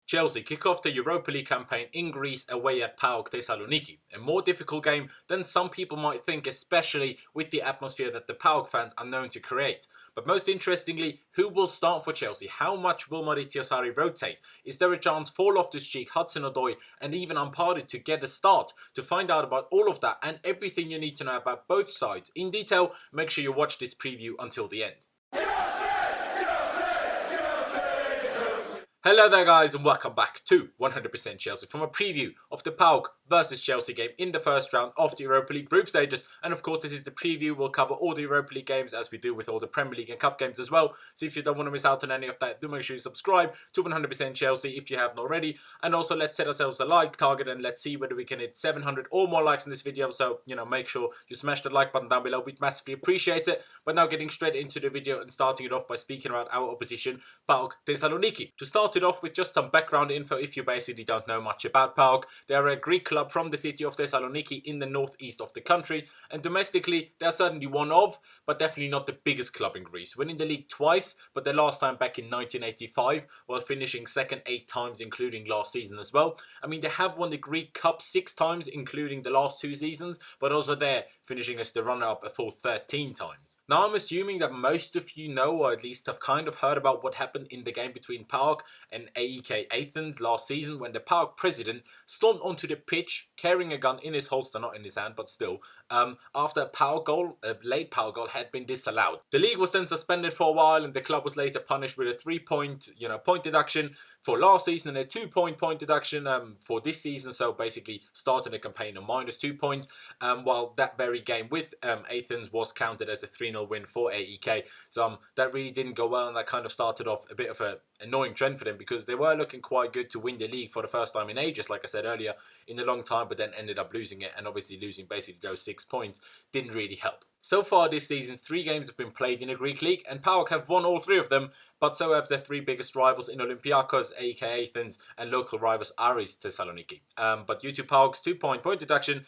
Chelsea kick off the Europa League campaign in Greece away at PAOK Thessaloniki. A more difficult game than some people might think, especially with the atmosphere that the PAOK fans are known to create. But most interestingly, who will start for Chelsea? How much will Maurizio Sarri rotate? Is there a chance for Loftus-Cheek, Hudson-Odoi and even Ampadu to get a start? To find out about all of that and everything you need to know about both sides in detail, make sure you watch this preview until the end. Hello there guys and welcome back to 100% Chelsea from a preview of the PAOK versus Chelsea game in the first round of the Europa League group stages. And of course this is the preview. We'll cover all the Europa League games as we do with all the Premier League and Cup games as well. So if you don't want to miss out on any of that, do make sure you subscribe to 100% Chelsea if you haven't already. And also let's set ourselves a like target and let's see whether we can hit 700 or more likes in this video. So, make sure you smash the like button down below. We'd massively appreciate it. But now getting straight into the video and starting it off by speaking about our opposition, PAOK Thessaloniki. To start it off with just some background info if you basically don't know much about PAOK. They are a Greek club from the city of Thessaloniki in the northeast of the country, and domestically they are certainly one of, but definitely not the biggest club in Greece. Winning the league twice, but their last time back in 1985, while finishing second 8 times including last season as well. I mean, they have won the Greek Cup 6 times including the last 2 seasons, but also there finishing as the runner-up a full 13 times. Now I'm assuming that most of you know, or at least have kind of heard about what happened in the game between PAOK and AEK Athens last season when the PAOK president stormed onto the pitch carrying a gun in his holster, not in his hand but still, after a late PAOK goal had been disallowed. The league was then suspended for a while and the club was later punished with a 3-point point deduction for last season and a 2-point deduction for this season, so basically starting a campaign on -2 points, while that very game with Athens was counted as a 3-0 win for AEK. So that really didn't go well and that kind of started off a bit of an annoying trend for them because they were looking quite good to win the league for the first time in ages, like I said earlier, in a long time, but then ended up losing it, and obviously losing basically those 6 points didn't really help. So far this season, 3 games have been played in the Greek league and PAOK have won all 3 of them, but so have their 3 biggest rivals in Olympiacos, AEK Athens and local rivals Aris Thessaloniki. But due to PAOK's 2-point deduction,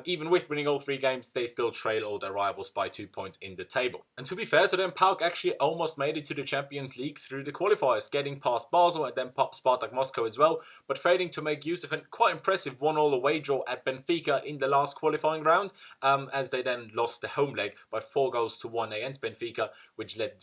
even with winning all 3 games, they still trail all their rivals by 2 points in the table. And to be fair to them, PAOK actually almost made it to the Champions League through the qualifiers, getting past Basel and then Spartak Moscow as well, but failing to make use of a quite impressive 1-1 away draw at Benfica in the last qualifying round, as they then lost the home leg by 4-1 against Benfica, which led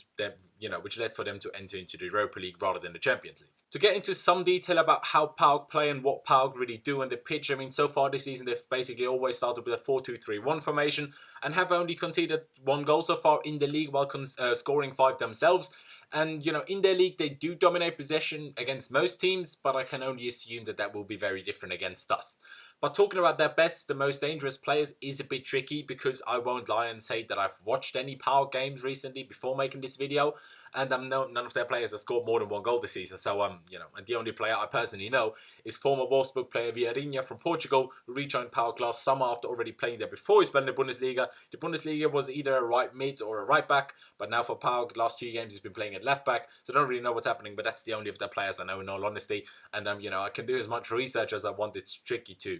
for them to enter into the Europa League rather than the Champions League. To get into some detail about how PAOK play and what PAOK really do on the pitch, I mean, so far this season they've basically always started with a 4-2-3-1 formation and have only conceded 1 goal so far in the league while scoring 5 themselves. And, in their league, they do dominate possession against most teams, but I can only assume that that will be very different against us. But talking about their best, the most dangerous players is a bit tricky because I won't lie and say that I've watched any PAOK games recently before making this video, and none of their players have scored more than 1 goal this season. So, and the only player I personally know is former Wolfsburg player Vieirinha from Portugal, who rejoined PAOK last summer after already playing there before he spent the Bundesliga. The Bundesliga was either a right mid or a right back, but now for PAOK, last 2 games he's been playing at left back, so I don't really know what's happening, but that's the only of their players I know in all honesty. And, I can do as much research as I want. It's tricky to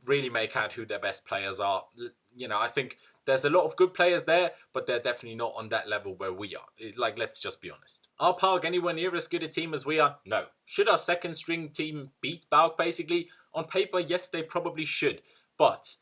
really make out who their best players are. I think there's a lot of good players there, but they're definitely not on that level where we are. Let's just be honest. Are PAOK anywhere near as good a team as we are? No. Should our second string team beat PAOK basically? On paper, yes, they probably should. But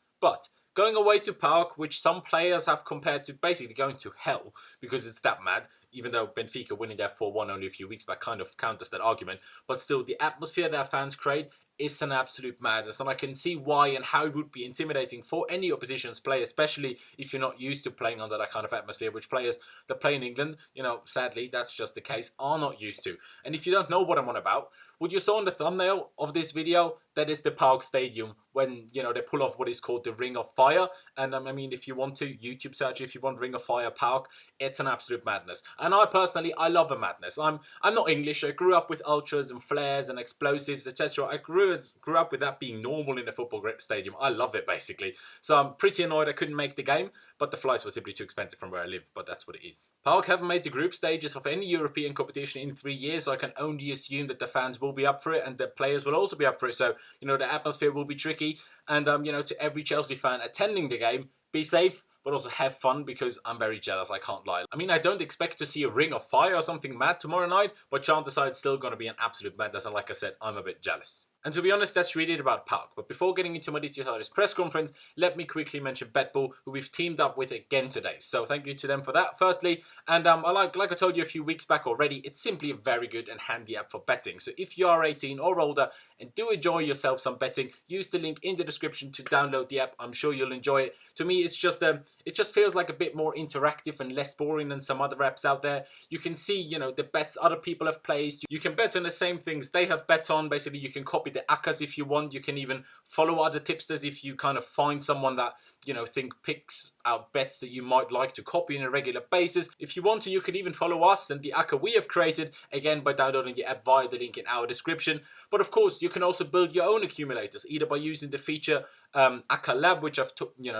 going away to PAOK, which some players have compared to basically going to hell because it's that mad, even though Benfica winning their 4-1 only a few weeks back kind of counters that argument, but still the atmosphere their fans create is an absolute madness, and I can see why and how it would be intimidating for any opposition's play, especially if you're not used to playing under that kind of atmosphere, which players that play in England, sadly that's just the case, are not used to. And if you don't know what I'm on about, what you saw in the thumbnail of this video, that is the PAOK Stadium when, they pull off what is called the Ring of Fire. And I mean, if you want to YouTube search, if you want Ring of Fire PAOK, it's an absolute madness. And I personally, I love a madness. I'm not English. I grew up with ultras and flares and explosives, etc. I grew up with that being normal in a football stadium. I love it basically. So I'm pretty annoyed I couldn't make the game, but the flights were simply too expensive from where I live, but that's what it is. PAOK haven't made the group stages of any European competition in 3 years, so I can only assume that the fans will be up for it and the players will also be up for it. So, the atmosphere will be tricky. And, to every Chelsea fan attending the game, be safe, but also have fun because I'm very jealous, I can't lie. I mean, I don't expect to see a ring of fire or something mad tomorrow night, but chances are it's still going to be an absolute madness, and like I said, I'm a bit jealous. And to be honest, that's really it about PAOK. But before getting into Mauricio Sarri's press conference, let me quickly mention BetBull, who we've teamed up with again today. So thank you to them for that, firstly. And like I told you a few weeks back already, it's simply a very good and handy app for betting. So if you are 18 or older and do enjoy yourself some betting, use the link in the description to download the app. I'm sure you'll enjoy it. To me, it's just it just feels like a bit more interactive and less boring than some other apps out there. You can see, you know, the bets other people have placed. You can bet on the same things they have bet on. Basically, you can copy the ACAs if you want. You can even follow other tipsters if you kind of find someone that, you know, think picks out bets that you might like to copy on a regular basis. If you want to, you can even follow us and the ACA we have created, again by downloading the app via the link in our description. But of course, you can also build your own accumulators, either by using the feature ACA Lab, which I've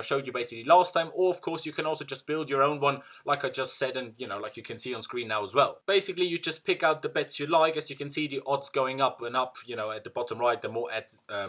showed you basically last time, or of course you can also just build your own one, like I just said, and like you can see on screen now as well. Basically, you just pick out the bets you like. As you can see, the odds going up and up, at the bottom right, the more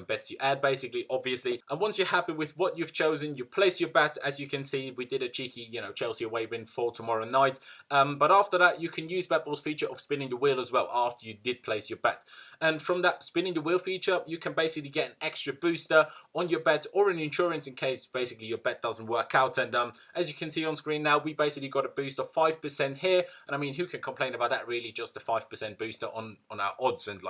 bets you add, basically, obviously. And once you're happy with what you've chosen, you place your bet. As you can see, we did a cheeky, Chelsea away win for tomorrow night. But after that, you can use BetBull's feature of spinning the wheel as well after you did place your bet. And from that spinning the wheel feature, you can basically get an extra booster on your bet or an insurance in case basically your bet doesn't work out. And as you can see on screen now, we basically got a boost of 5% here. And I mean, who can complain about that really? Just a 5% booster on our odds. And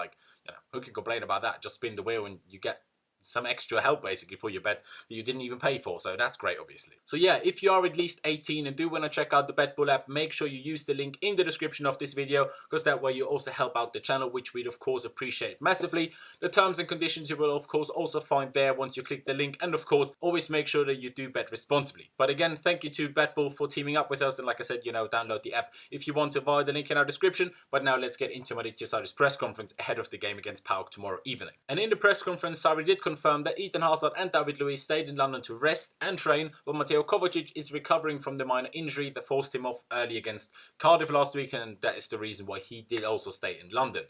who can complain about that? Just spin the wheel and you get some extra help basically for your bet that you didn't even pay for, so that's great obviously. So yeah, if you are at least 18 and do want to check out the BetBull app, make sure you use the link in the description of this video, because that way you also help out the channel, which we'd of course appreciate massively. The terms and conditions you will of course also find there once you click the link, and of course always make sure that you do bet responsibly. But again, thank you to BetBull for teaming up with us, and like I said, download the app if you want to via the link in our description. But now let's get into Mauricio Sarri's press conference ahead of the game against PAOK tomorrow evening. And in the press conference, Sarri did confirm that Eden Hazard and David Luiz stayed in London to rest and train, but Mateo Kovacic is recovering from the minor injury that forced him off early against Cardiff last week, and that is the reason why he did also stay in London.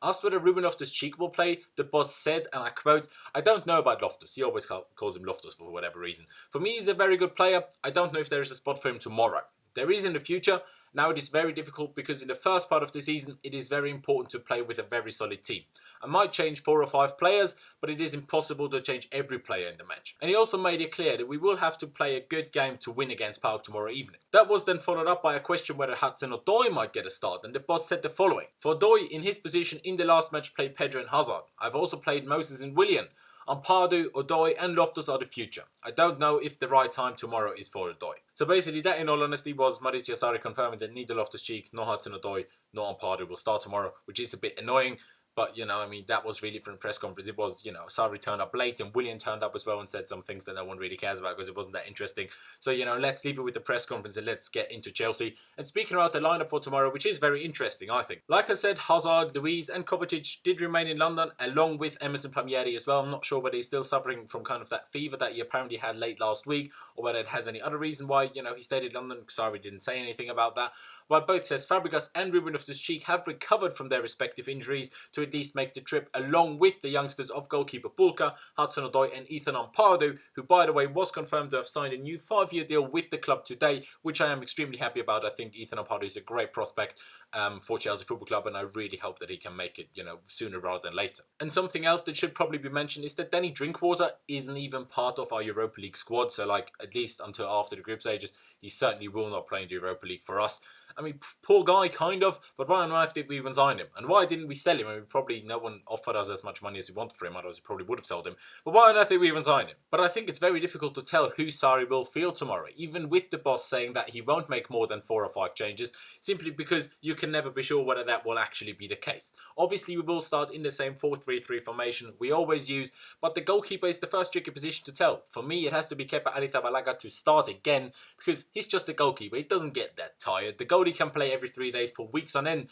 Asked whether Ruben Loftus-Cheek will play, the boss said, and I quote, "I don't know about Loftus. He always calls him Loftus for whatever reason. For me, he's a very good player. I don't know if there is a spot for him tomorrow. There is in the future. Now it is very difficult because in the first part of the season, it is very important to play with a very solid team. I might change 4 or 5 players, but it is impossible to change every player in the match." And he also made it clear that we will have to play a good game to win against PAOK tomorrow evening. That was then followed up by a question whether Hudson-Odoi might get a start, and the boss said the following: "For Odoi, in his position in the last match, played Pedro and Hazard. I've also played Moses and Willian. Ampadu, Odoi and Loftus are the future. I don't know if the right time tomorrow is for Odoi." So basically that, in all honesty, was Mauricio Sarri confirming that neither Loftus-Cheek nor Hudson-Odoi nor Ampadu will start tomorrow, which is a bit annoying. But, I mean, that was really from the press conference. It was, Sarri turned up late and Willian turned up as well and said some things that no one really cares about because it wasn't that interesting. So, let's leave it with the press conference and let's get into Chelsea. And speaking about the lineup for tomorrow, which is very interesting, I think. Like I said, Hazard, Luiz and Kovacic did remain in London, along with Emerson Palmieri as well. I'm not sure whether he's still suffering from kind of that fever that he apparently had late last week, or whether it has any other reason why, he stayed in London. Sarri didn't say anything about that. But both says Fabregas and Ruben Loftus-Cheek have recovered from their respective injuries to at least make the trip, along with the youngsters of goalkeeper Bulka, Hudson-Odoi and Ethan Ampadu, who by the way was confirmed to have signed a new 5-year deal with the club today, which I am extremely happy about. I think Ethan Ampadu is a great prospect for Chelsea Football Club, and I really hope that he can make it, sooner rather than later. And something else that should probably be mentioned is that Danny Drinkwater isn't even part of our Europa League squad, so at least until after the group stages, he certainly will not play in the Europa League for us. I mean, poor guy, kind of, but why on earth did we even sign him? And why didn't we sell him? I mean, probably no one offered us as much money as we wanted for him, otherwise we probably would have sold him. But why on earth did we even sign him? But I think it's very difficult to tell who Sarri will field tomorrow, even with the boss saying that he won't make more than 4 or 5 changes, simply because you can never be sure whether that will actually be the case. Obviously, we will start in the same 4-3-3 formation we always use, but the goalkeeper is the first tricky position to tell. For me, it has to be Kepa Arrizabalaga to start again, because he's just a goalkeeper. He doesn't get that tired. The goalie can play every 3 days for weeks on end,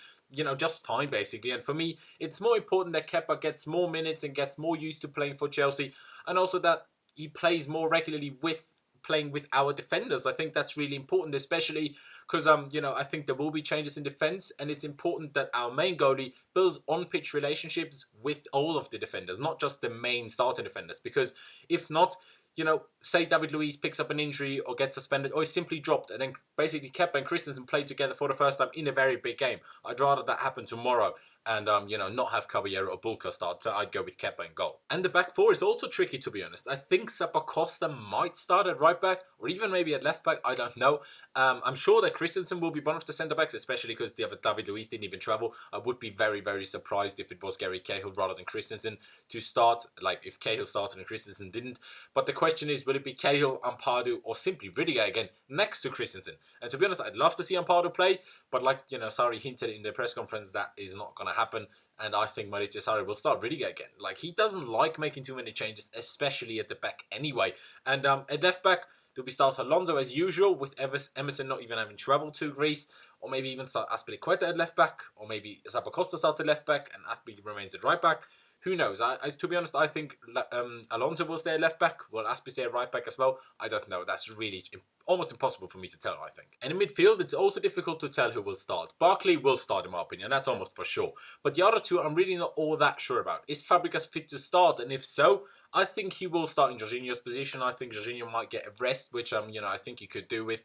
just fine basically. And for me, it's more important that Kepa gets more minutes and gets more used to playing for Chelsea, and also that he plays more regularly with playing with our defenders. I think that's really important, especially because I think there will be changes in defence, and it's important that our main goalie builds on-pitch relationships with all of the defenders, not just the main starting defenders, because if not, you know, say David Luiz picks up an injury or gets suspended or is simply dropped, and then basically Kepa and Christensen play together for the first time in a very big game. I'd rather that happen tomorrow and, you know, not have Caballero or Bulka start. So I'd go with Kepa in goal. And the back four is also tricky, to be honest. I think Zappacosta might start at right back or even maybe at left back. I don't know. I'm sure that Christensen will be one of the centre backs, especially because the other David Luiz didn't even travel. I would be very, very surprised if it was Gary Cahill rather than Christensen to start. Like if Cahill started and Christensen didn't. But the question is, will it be Cahill, Ampadu, or simply Rudiger again next to Christensen? And to be honest, I'd love to see Ampadu play, but like, you know, Sarri hinted in the press conference, that is not going to happen. And I think Maurizio Sarri will start Rudiger again. Like, he doesn't like making too many changes, especially at the back anyway. And at left back, do we start Alonso as usual with Emerson not even having travelled to Greece? Or maybe even start Azpilicueta at left back? Or maybe Zappacosta starts at left back and Azpi remains at right back? Who knows? To be honest, I think Alonso will stay at left back. Will Azpi stay at right back as well? I don't know. That's really almost impossible for me to tell, I think. And in midfield, it's also difficult to tell who will start. Barkley will start, in my opinion. That's almost for sure. But the other two, I'm really not all that sure about. Is Fabregas fit to start? And if so, I think he will start in Jorginho's position. I think Jorginho might get a rest, which you know, I think he could do with.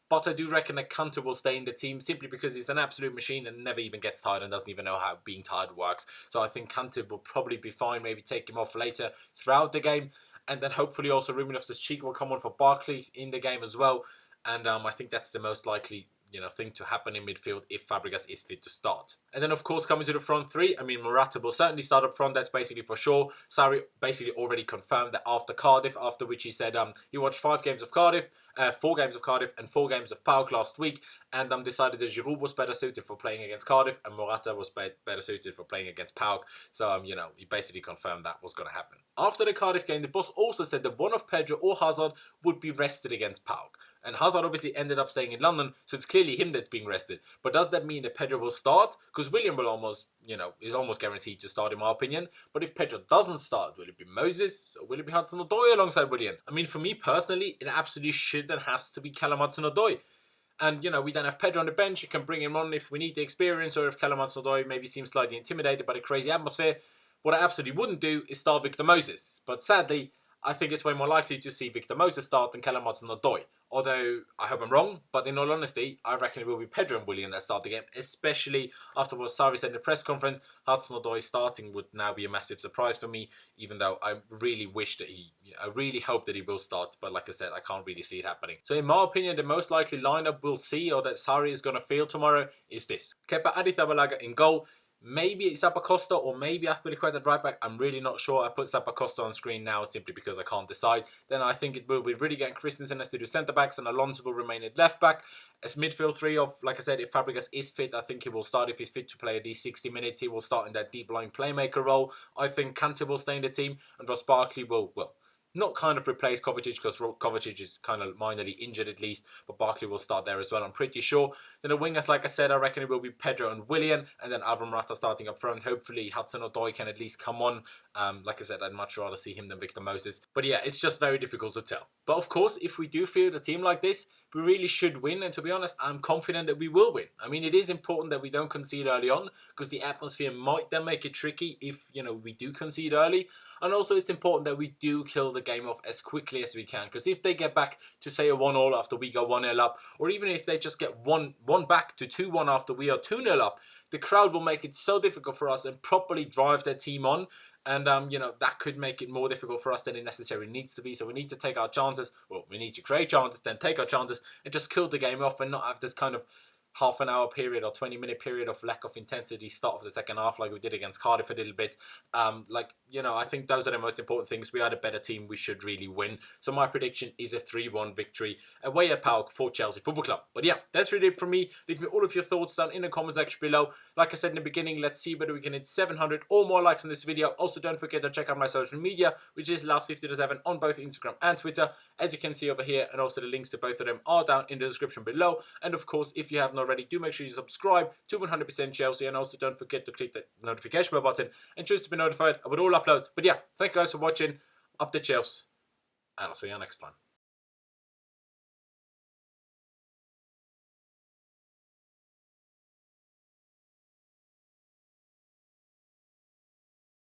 But I do reckon that Kante will stay in the team simply because he's an absolute machine and never even gets tired and doesn't even know how being tired works. So I think Kante will probably be fine. Maybe take him off later throughout the game. And then hopefully also Ruben Loftus-Cheek will come on for Barkley in the game as well. And I think that's the most likely, you know, thing to happen in midfield if Fabregas is fit to start. And then, of course, coming to the front three, I mean, Morata will certainly start up front. That's basically for sure. Sarri basically already confirmed that after Cardiff, after which he said he watched 4 games of Cardiff and 4 games of PAOK last week, and decided that Giroud was better suited for playing against Cardiff and Morata was better suited for playing against PAOK. So, you know, he basically confirmed that was going to happen. After the Cardiff game, the boss also said that one of Pedro or Hazard would be rested against PAOK. And Hazard obviously ended up staying in London, so it's clearly him that's being rested. But does that mean that Pedro will start? Because William will almost, you know, is almost guaranteed to start in my opinion. But if Pedro doesn't start, will it be Moses or will it be Hudson-Odoi alongside William? I mean, for me personally, it absolutely should and has to be Callum Hudson-Odoi. And, you know, we don't have Pedro on the bench. You can bring him on if we need the experience or if Callum Hudson-Odoi maybe seems slightly intimidated by the crazy atmosphere. What I absolutely wouldn't do is start Victor Moses. But sadly, I think it's way more likely to see Victor Moses start than Callum Hudson-Odoi. Although, I hope I'm wrong, but in all honesty, I reckon it will be Pedro and William that start the game, especially after what Sarri said in the press conference. Hudson-Odoi starting would now be a massive surprise for me, even though I really wish that I really hope that he will start, but like I said, I can't really see it happening. So in my opinion, the most likely lineup we'll see, or that Sarri is going to field tomorrow, is this. Kepa Arrizabalaga in goal. Maybe it's Zappacosta or maybe Azpilicueta at right back. I'm really not sure. I put Zappacosta on screen now simply because I can't decide. Then I think it will be Rudiger and Christensen as to do centre backs, and Alonso will remain at left back. As midfield three of, like I said, if Fabregas is fit, I think he will start. If he's fit to play at least 60 minutes, he will start in that deep line playmaker role. I think Kante will stay in the team, and Ross Barkley will, well, not kind of replace Kovacic because Kovacic is kind of minorly injured at least, but Barkley will start there as well, I'm pretty sure. Then the wingers, like I said, I reckon it will be Pedro and Willian, and then Alvaro Morata starting up front. Hopefully Hudson-Odoi can at least come on. Like I said, I'd much rather see him than Victor Moses. But yeah, it's just very difficult to tell. But of course, if we do field a team like this, we really should win, and to be honest, I'm confident that we will win. I mean, it is important that we don't concede early on, because the atmosphere might then make it tricky if, you know, we do concede early. And also it's important that we do kill the game off as quickly as we can, because if they get back to say a 1-1 after we go 1-0 up, or even if they just get one back to 2-1 after we are 2-0 up, the crowd will make it so difficult for us and properly drive their team on. And, you know, that could make it more difficult for us than it necessarily needs to be. So we need to take our chances. Well, we need to create chances, then take our chances and just kill the game off and not have this kind of half an hour period or 20-minute period of lack of intensity start of the second half like we did against Cardiff a little bit. Like, you know, I think those are the most important things. We are the better team. We should really win. So my prediction is a 3-1 victory away at PAOK for Chelsea Football Club. But yeah, that's really it from me. Leave me all of your thoughts down in the comment section below. Like I said in the beginning, let's see whether we can hit 700 or more likes on this video. Also, don't forget to check out my social media, which is LOUTS50-7 on both Instagram and Twitter, as you can see over here. And also the links to both of them are down in the description below. And of course, if you haven't already, do make sure you subscribe to 100% Chelsea, and also don't forget to click the notification bell button and choose to be notified about all uploads. But yeah, thank you guys for watching. Up the Chelsea, and I'll see you next time.